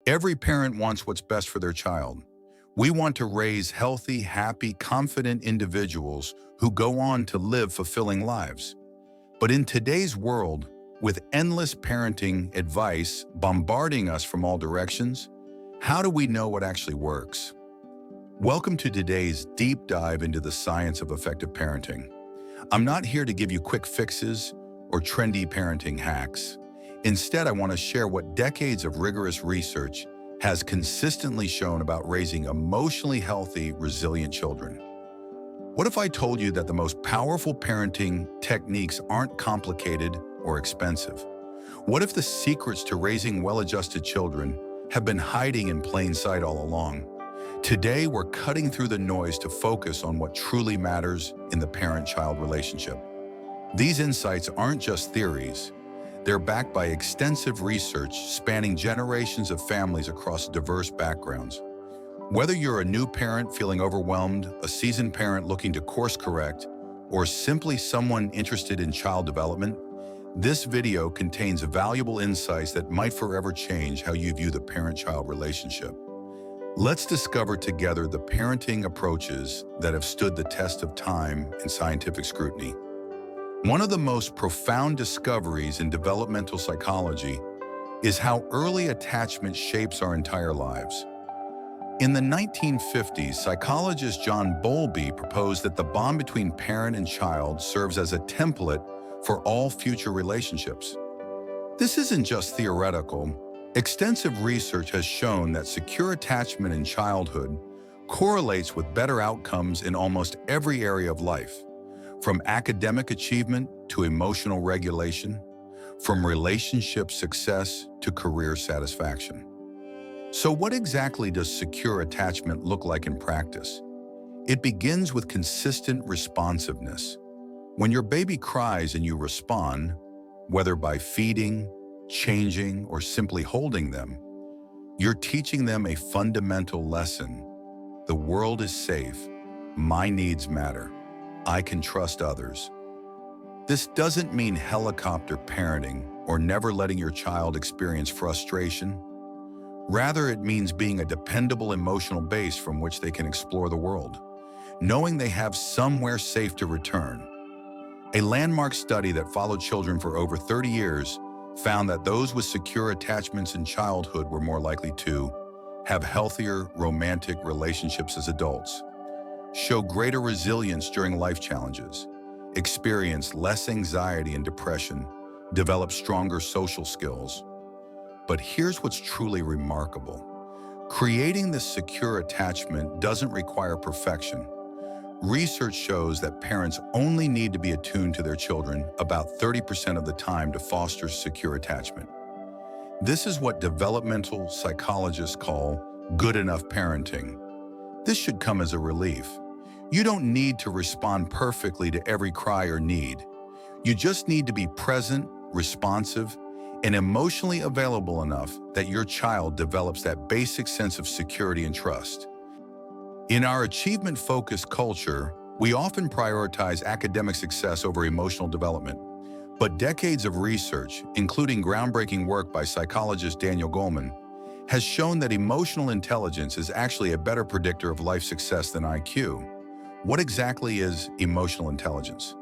Every parent wants what's best for their child. We want to raise healthy, happy, confident individuals who go on to live fulfilling lives. But in today's world, with endless parenting advice bombarding us from all directions, how do we know what actually works? Welcome to today's deep dive into the science of effective parenting. I'm not here to give you quick fixes or trendy parenting hacks. Instead, I want to share what decades of rigorous research has consistently shown about raising emotionally healthy, resilient children. What if I told you that the most powerful parenting techniques aren't complicated or expensive? What if the secrets to raising well-adjusted children have been hiding in plain sight all along? Today, we're cutting through the noise to focus on what truly matters in the parent-child relationship. These insights aren't just theories. They're backed by extensive research spanning generations of families across diverse backgrounds. Whether you're a new parent feeling overwhelmed, a seasoned parent looking to course correct, or simply someone interested in child development, this video contains valuable insights that might forever change how you view the parent-child relationship. Let's discover together the parenting approaches that have stood the test of time and scientific scrutiny. One of the most profound discoveries in developmental psychology is how early attachment shapes our entire lives. In the 1950s, psychologist John Bowlby proposed that the bond between parent and child serves as a template for all future relationships. This isn't just theoretical. Extensive research has shown that secure attachment in childhood correlates with better outcomes in almost every area of life, from academic achievement to emotional regulation, from relationship success to career satisfaction. So what exactly does secure attachment look like in practice? It begins with consistent responsiveness. When your baby cries and you respond, whether by feeding, changing, or simply holding them, you're teaching them a fundamental lesson. The world is safe. My needs matter. I can trust others. This doesn't mean helicopter parenting or never letting your child experience frustration. Rather, it means being a dependable emotional base from which they can explore the world, knowing they have somewhere safe to return. A landmark study that followed children for over 30 years found that those with secure attachments in childhood were more likely to have healthier romantic relationships as adults, show greater resilience during life challenges, experience less anxiety and depression, develop stronger social skills. But here's what's truly remarkable. Creating this secure attachment doesn't require perfection. Research shows that parents only need to be attuned to their children about 30% of the time to foster secure attachment. This is what developmental psychologists call good enough parenting. This should come as a relief. You don't need to respond perfectly to every cry or need. You just need to be present, responsive, and emotionally available enough that your child develops that basic sense of security and trust. In our achievement-focused culture, we often prioritize academic success over emotional development. But decades of research, including groundbreaking work by psychologist Daniel Goleman, has shown that emotional intelligence is actually a better predictor of life success than IQ. What exactly is emotional intelligence?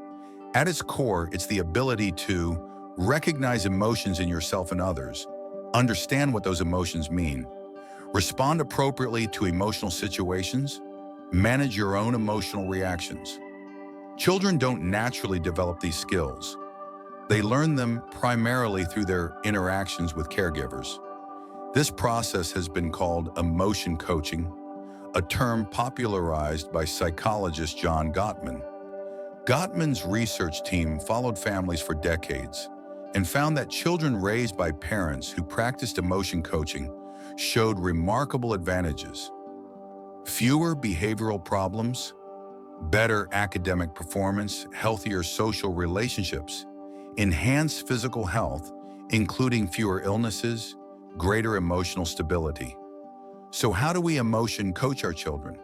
At its core, it's the ability to recognize emotions in yourself and others, understand what those emotions mean, respond appropriately to emotional situations, manage your own emotional reactions. Children don't naturally develop these skills. They learn them primarily through their interactions with caregivers. This process has been called emotion coaching, a term popularized by psychologist John Gottman. Gottman's research team followed families for decades and found that children raised by parents who practiced emotion coaching showed remarkable advantages: fewer behavioral problems, better academic performance, healthier social relationships, enhanced physical health, including fewer illnesses, greater emotional stability. So how do we emotion coach our children?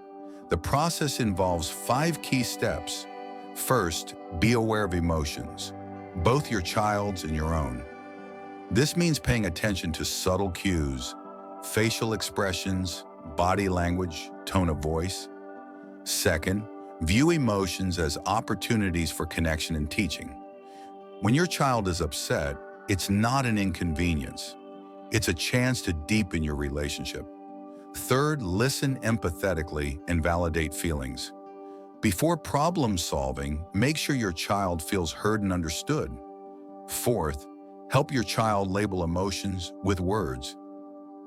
The process involves 5 key steps. First, be aware of emotions, both your child's and your own. This means paying attention to subtle cues, facial expressions, body language, tone of voice. Second, view emotions as opportunities for connection and teaching. When your child is upset, it's not an inconvenience. It's a chance to deepen your relationship. Third, listen empathetically and validate feelings. Before problem solving, make sure your child feels heard and understood. Fourth, help your child label emotions with words.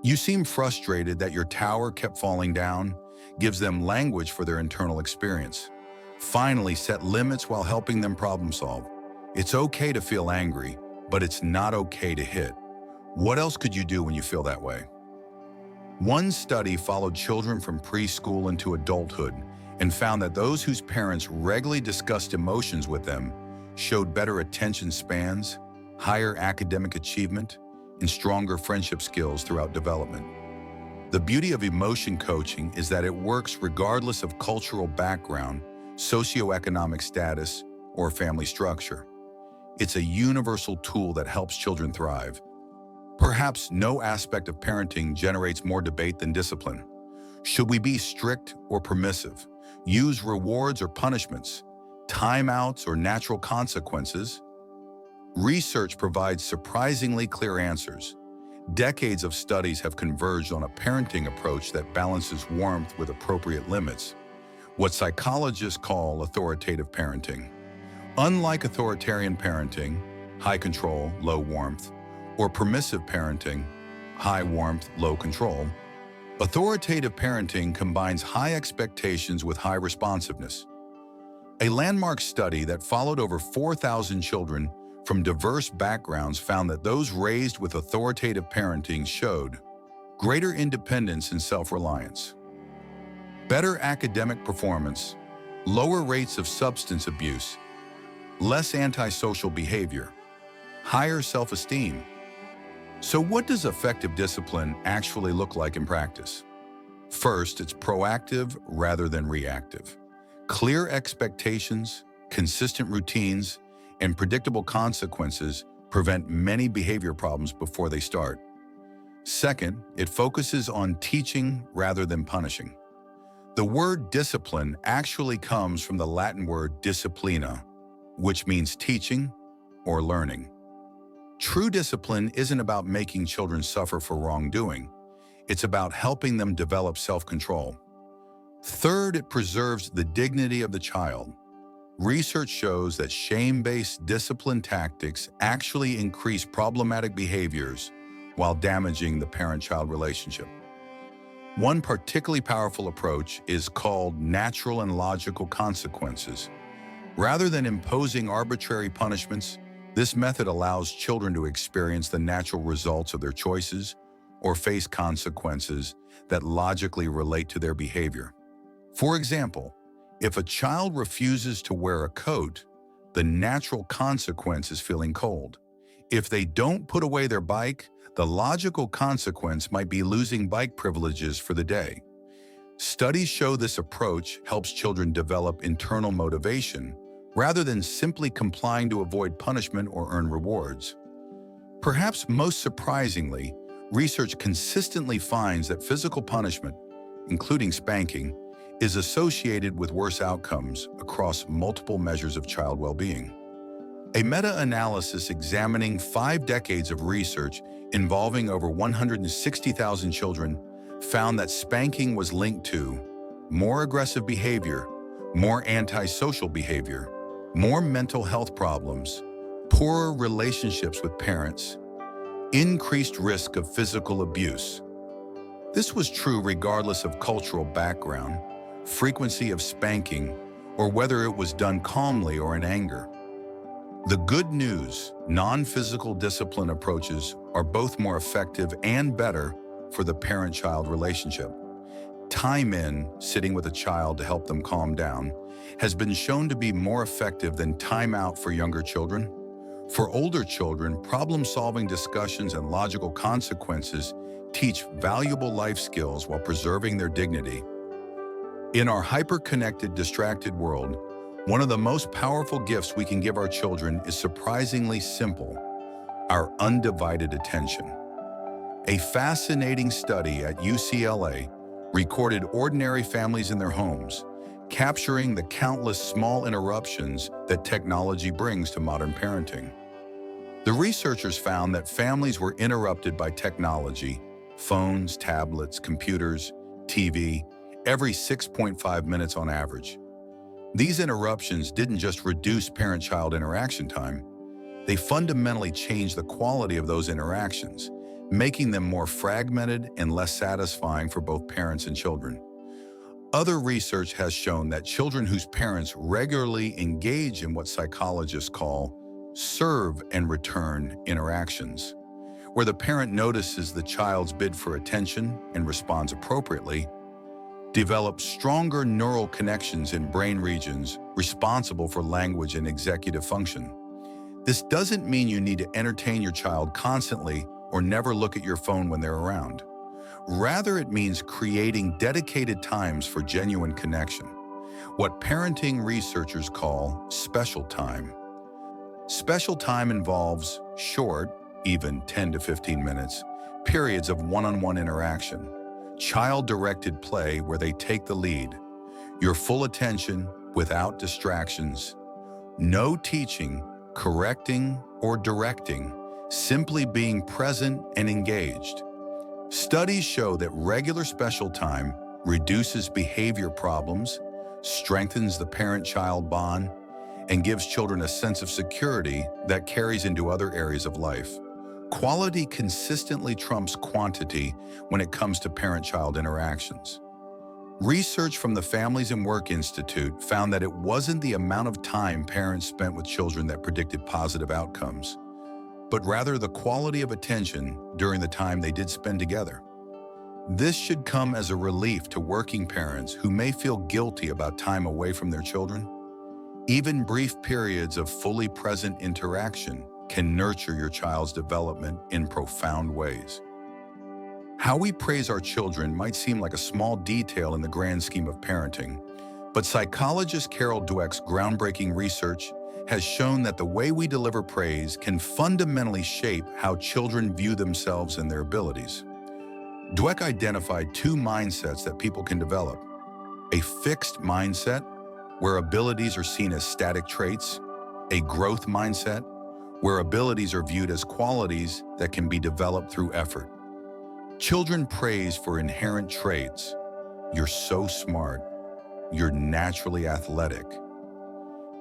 You seem frustrated that your tower kept falling down, gives them language for their internal experience. Finally, set limits while helping them problem solve. It's okay to feel angry, but it's not okay to hit. What else could you do when you feel that way? One study followed children from preschool into adulthood and found that those whose parents regularly discussed emotions with them showed better attention spans, higher academic achievement, and stronger friendship skills throughout development. The beauty of emotion coaching is that it works regardless of cultural background, socioeconomic status, or family structure. It's a universal tool that helps children thrive. Perhaps no aspect of parenting generates more debate than discipline. Should we be strict or permissive? Use rewards or punishments? Timeouts or natural consequences? Research provides surprisingly clear answers. Decades of studies have converged on a parenting approach that balances warmth with appropriate limits, what psychologists call authoritative parenting. Unlike authoritarian parenting, high control, low warmth, or permissive parenting, high warmth, low control, authoritative parenting combines high expectations with high responsiveness. A landmark study that followed over 4,000 children from diverse backgrounds found that those raised with authoritative parenting showed greater independence and self-reliance, better academic performance, lower rates of substance abuse, less antisocial behavior, higher self-esteem. So what does effective discipline actually look like in practice? First, it's proactive rather than reactive. Clear expectations, consistent routines, and predictable consequences prevent many behavior problems before they start. Second, it focuses on teaching rather than punishing. The word discipline actually comes from the Latin word disciplina, which means teaching or learning. True discipline isn't about making children suffer for wrongdoing. It's about helping them develop self-control. Third, it preserves the dignity of the child. Research shows that shame-based discipline tactics actually increase problematic behaviors while damaging the parent-child relationship. One particularly powerful approach is called natural and logical consequences. Rather than imposing arbitrary punishments, this method allows children to experience the natural results of their choices or face consequences that logically relate to their behavior. For example, if a child refuses to wear a coat, the natural consequence is feeling cold. If they don't put away their bike, the logical consequence might be losing bike privileges for the day. Studies show this approach helps children develop internal motivation rather than simply complying to avoid punishment or earn rewards. Perhaps most surprisingly, research consistently finds that physical punishment, including spanking, is associated with worse outcomes across multiple measures of child well-being. A meta-analysis examining 5 decades of research involving over 160,000 children found that spanking was linked to more aggressive behavior, more antisocial behavior, more mental health problems, poorer relationships with parents, increased risk of physical abuse. This was true regardless of cultural background, frequency of spanking, or whether it was done calmly or in anger. The good news, non-physical discipline approaches are both more effective and better for the parent-child relationship. Time in, sitting with a child to help them calm down, has been shown to be more effective than time out for younger children. For older children, problem-solving discussions and logical consequences teach valuable life skills while preserving their dignity. In our hyper-connected, distracted world, one of the most powerful gifts we can give our children is surprisingly simple: our undivided attention. A fascinating study at UCLA recorded ordinary families in their homes, capturing the countless small interruptions that technology brings to modern parenting. The researchers found that families were interrupted by technology, phones, tablets, computers, TV, every 6.5 minutes on average. These interruptions didn't just reduce parent-child interaction time, they fundamentally changed the quality of those interactions, making them more fragmented and less satisfying for both parents and children. Other research has shown that children whose parents regularly engage in what psychologists call serve and return interactions, where the parent notices the child's bid for attention and responds appropriately, develop stronger neural connections in brain regions responsible for language and executive function. This doesn't mean you need to entertain your child constantly or never look at your phone when they're around. Rather, it means creating dedicated times for genuine connection, what parenting researchers call special time. Special time involves short, even 10 to 15 minutes, periods of one-on-one interaction, child-directed play where they take the lead, your full attention without distractions, no teaching, correcting, or directing, simply being present and engaged. Studies show that regular special time reduces behavior problems, strengthens the parent-child bond, and gives children a sense of security that carries into other areas of life. Quality consistently trumps quantity when it comes to parent-child interactions. Research from the Families and Work Institute found that it wasn't the amount of time parents spent with children that predicted positive outcomes, but rather the quality of attention during the time they did spend together. This should come as a relief to working parents who may feel guilty about time away from their children. Even brief periods of fully present interaction can nurture your child's development in profound ways. How we praise our children might seem like a small detail in the grand scheme of parenting, but psychologist Carol Dweck's groundbreaking research has shown that the way we deliver praise can fundamentally shape how children view themselves and their abilities. Dweck identified two mindsets that people can develop: a fixed mindset, where abilities are seen as static traits; a growth mindset, where abilities are viewed as qualities that can be developed through effort. Children praise for inherent traits. You're so smart. You're naturally athletic.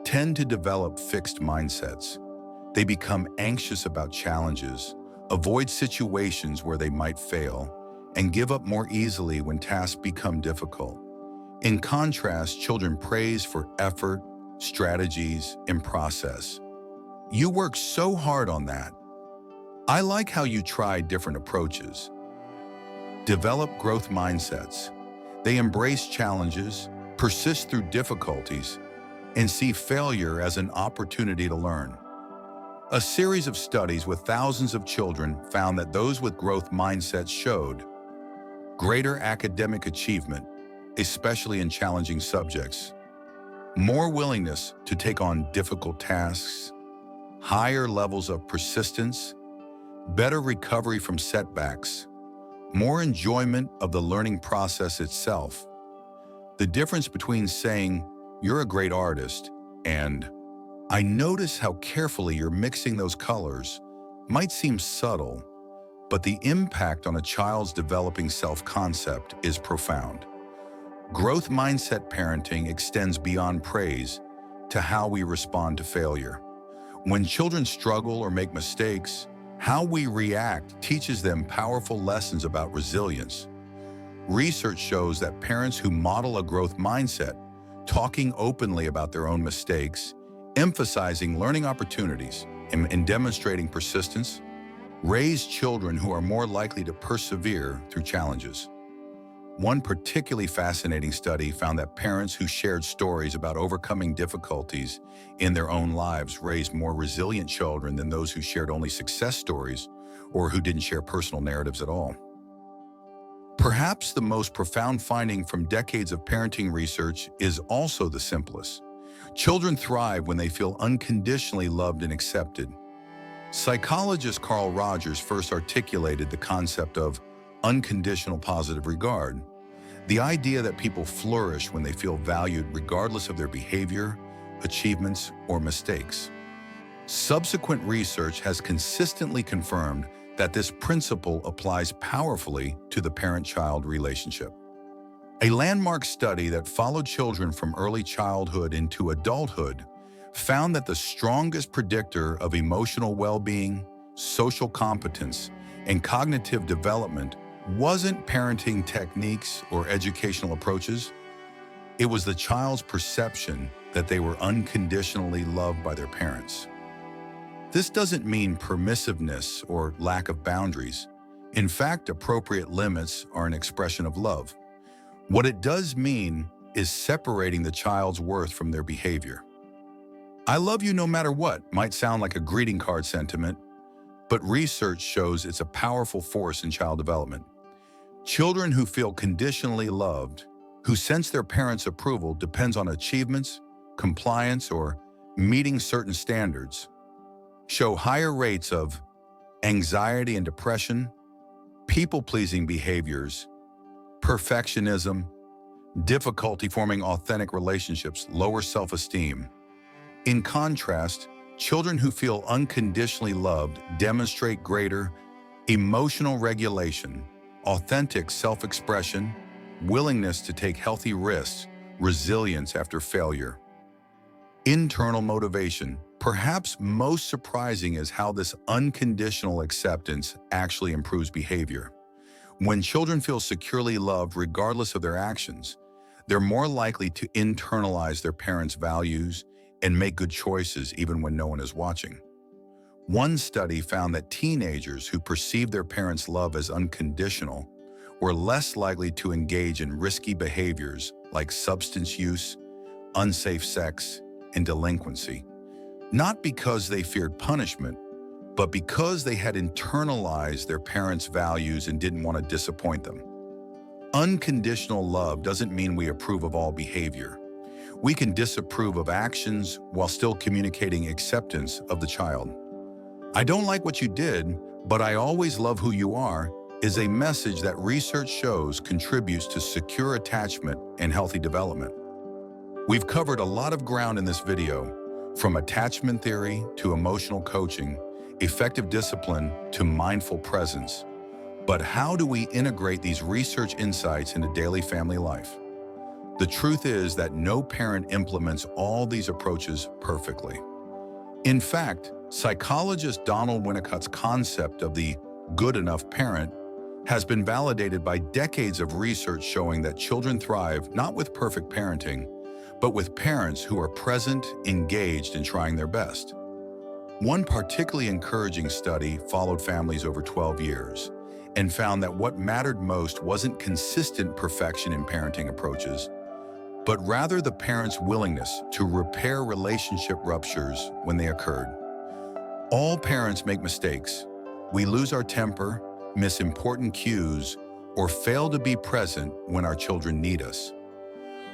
Tend to develop fixed mindsets. They become anxious about challenges, avoid situations where they might fail, and give up more easily when tasks become difficult. In contrast, children praise for effort, strategies, and process. You work so hard on that. I like how you try different approaches. Develop growth mindsets. They embrace challenges, persist through difficulties, and see failure as an opportunity to learn. A series of studies with thousands of children found that those with growth mindsets showed greater academic achievement, especially in challenging subjects, more willingness to take on difficult tasks, higher levels of persistence, better recovery from setbacks, more enjoyment of the learning process itself. The difference between saying, "You're a great artist," and "I notice how carefully you're mixing those colors," might seem subtle, but the impact on a child's developing self-concept is profound. Growth mindset parenting extends beyond praise to how we respond to failure. When children struggle or make mistakes, how we react teaches them powerful lessons about resilience. Research shows that parents who model a growth mindset, talking openly about their own mistakes, emphasizing learning opportunities, and demonstrating persistence, raise children who are more likely to persevere through challenges. One particularly fascinating study found that parents who shared stories about overcoming difficulties in their own lives raised more resilient children than those who shared only success stories or who didn't share personal narratives at all. Perhaps the most profound finding from decades of parenting research is also the simplest. Children thrive when they feel unconditionally loved and accepted. Psychologist Carl Rogers first articulated the concept of unconditional positive regard, the idea that people flourish when they feel valued regardless of their behavior, achievements, or mistakes. Subsequent research has consistently confirmed that this principle applies powerfully to the parent-child relationship. A landmark study that followed children from early childhood into adulthood found that the strongest predictor of emotional well-being, social competence, and cognitive development wasn't parenting techniques or educational approaches. It was the child's perception that they were unconditionally loved by their parents. This doesn't mean permissiveness or lack of boundaries. In fact, appropriate limits are an expression of love. What it does mean is separating the child's worth from their behavior. "I love you no matter what" might sound like a greeting card sentiment, but research shows it's a powerful force in child development. Children who feel conditionally loved, who sense their parents' approval depends on achievements, compliance, or meeting certain standards, show higher rates of anxiety and depression, people-pleasing behaviors, perfectionism, difficulty forming authentic relationships, lower self-esteem. In contrast, children who feel unconditionally loved demonstrate greater emotional regulation, authentic self-expression, willingness to take healthy risks, resilience after failure. Internal motivation. Perhaps most surprising is how this unconditional acceptance actually improves behavior. When children feel securely loved regardless of their actions, they're more likely to internalize their parents' values and make good choices even when no one is watching. One study found that teenagers who perceived their parents' love as unconditional were less likely to engage in risky behaviors like substance use, unsafe sex, and delinquency, not because they feared punishment, but because they had internalized their parents' values and didn't want to disappoint them. Unconditional love doesn't mean we approve of all behavior. We can disapprove of actions while still communicating acceptance of the child. "I don't like what you did, but I always love who you are" is a message that research shows contributes to secure attachment and healthy development. We've covered a lot of ground in this video, from attachment theory to emotional coaching, effective discipline to mindful presence. But how do we integrate these research insights into daily family life? The truth is that no parent implements all these approaches perfectly. In fact, psychologist Donald Winnicott's concept of the good enough parent has been validated by decades of research showing that children thrive not with perfect parenting, but with parents who are present, engaged, and trying their best. One particularly encouraging study followed families over 12 years and found that what mattered most wasn't consistent perfection in parenting approaches, but rather the parents' willingness to repair relationship ruptures when they occurred. All parents make mistakes. We lose our temper, miss important cues, or fail to be present when our children need us.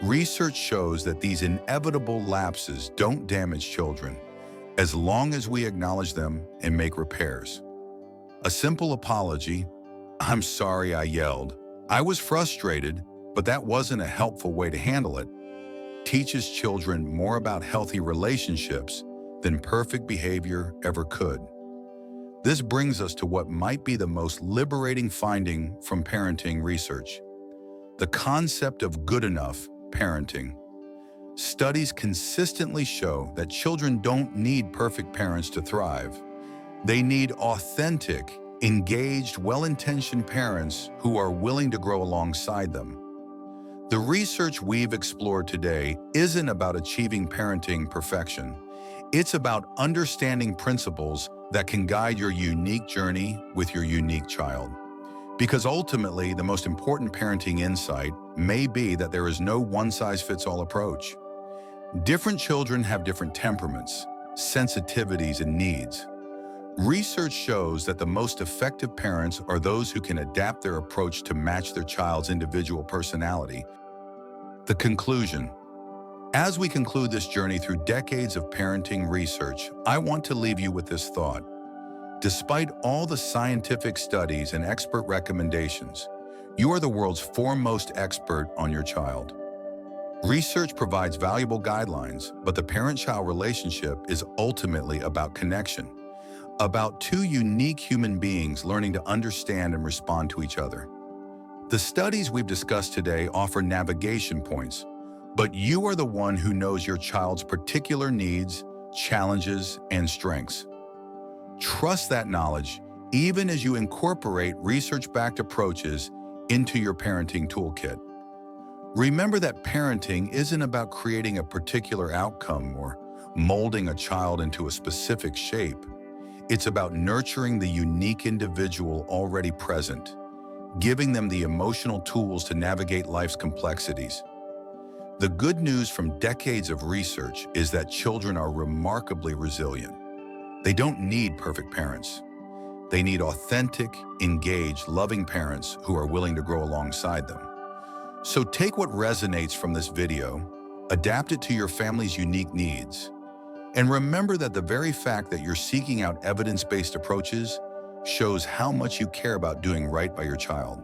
Research shows that these inevitable lapses don't damage children, as long as we acknowledge them and make repairs. A simple apology, "I'm sorry I yelled, I was frustrated, but that wasn't a helpful way to handle it," teaches children more about healthy relationships than perfect behavior ever could. This brings us to what might be the most liberating finding from parenting research: the concept of good enough parenting. Studies consistently show that children don't need perfect parents to thrive. They need authentic, engaged, well-intentioned parents who are willing to grow alongside them. The research we've explored today isn't about achieving parenting perfection. It's about understanding principles that can guide your unique journey with your unique child. Because ultimately, the most important parenting insight may be that there is no one-size-fits-all approach. Different children have different temperaments, sensitivities, and needs. Research shows that the most effective parents are those who can adapt their approach to match their child's individual personality. The conclusion. As we conclude this journey through decades of parenting research, I want to leave you with this thought. Despite all the scientific studies and expert recommendations, you are the world's foremost expert on your child. Research provides valuable guidelines, but the parent-child relationship is ultimately about connection, about two unique human beings learning to understand and respond to each other. The studies we've discussed today offer navigation points, but you are the one who knows your child's particular needs, challenges, and strengths. Trust that knowledge even as you incorporate research-backed approaches into your parenting toolkit. Remember that parenting isn't about creating a particular outcome or molding a child into a specific shape. It's about nurturing the unique individual already present, giving them the emotional tools to navigate life's complexities. The good news from decades of research is that children are remarkably resilient. They don't need perfect parents. They need authentic, engaged, loving parents who are willing to grow alongside them. So take what resonates from this video, adapt it to your family's unique needs, and remember that the very fact that you're seeking out evidence-based approaches shows how much you care about doing right by your child.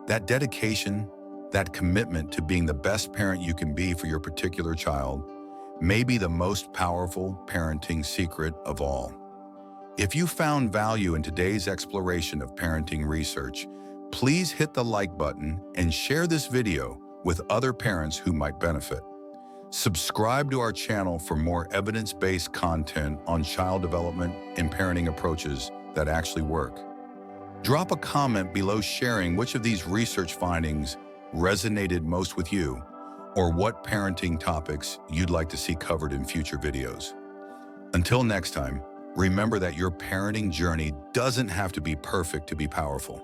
That dedication, that commitment to being the best parent you can be for your particular child may be the most powerful parenting secret of all. If you found value in today's exploration of parenting research, please hit the like button and share this video with other parents who might benefit. Subscribe to our channel for more evidence-based content on child development and parenting approaches that actually work. Drop a comment below sharing which of these research findings resonated most with you, or what parenting topics you'd like to see covered in future videos. Until next time, remember that your parenting journey doesn't have to be perfect to be powerful.